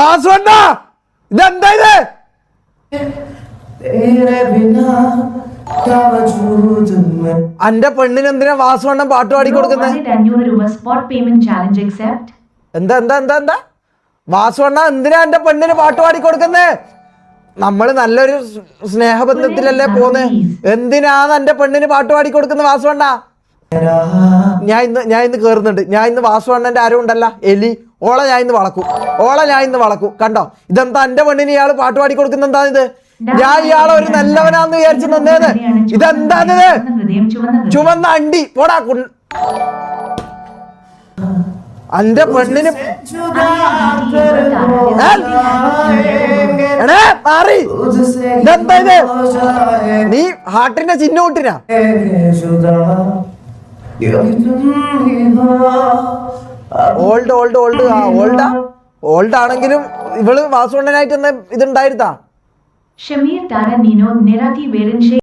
വാസുവണ്ണ ഇതെന്താ ഇത്? അന്റെ പെണ്ണിന് എന്തിനാ വാസുവണ്ണൻ പാട്ട് പാടി കൊടുക്കുന്നത്? എന്താ എന്താ എന്താ എന്താ വാസുവണ്ണ എന്തിനാ എന്റെ പെണ്ണിന് പാട്ട് പാടി കൊടുക്കുന്നേ? നമ്മള് നല്ലൊരു സ്നേഹബന്ധത്തിലല്ലേ പോന്ന്, എന്തിനാണ് എന്റെ പെണ്ണിന് പാട്ട് പാടി കൊടുക്കുന്നത് വാസുവണ്ണ? ഞാൻ ഇന്ന് കേറുന്നുണ്ട്. ഞാൻ ഇന്ന് വാസുവണ്ണന്റെ ആരും ഉണ്ടല്ല എലി, ഓളെ ഞാൻ ഇന്ന് വളക്കും. കണ്ടോ ഇതെന്താ എന്റെ പെണ്ണിന് ഇയാള് പാട്ട് പാടി കൊടുക്കുന്ന? എന്താ ഇത്? ഞാൻ ഇയാളെ ഒരു നല്ലവനാന്ന് വിചാരിച്ചു നിന്നേത്, ഇതെന്താണിത്? ചുവന്ന അണ്ടി പോടാ. എന്റെ പെണ്ണിന് ഇതെന്താ ഇത്? നീ ഹാർട്ടിന്റെ ചിഹ്നം ഇട്ടിനാ? ഓൾഡ് ആണെങ്കിലും ഇവള് വാസുവണ്ണനായിട്ട് ഇതുണ്ടായിരുന്നാ? ഷമീർ താര നീനോ നിരാതി വേരൻഷേ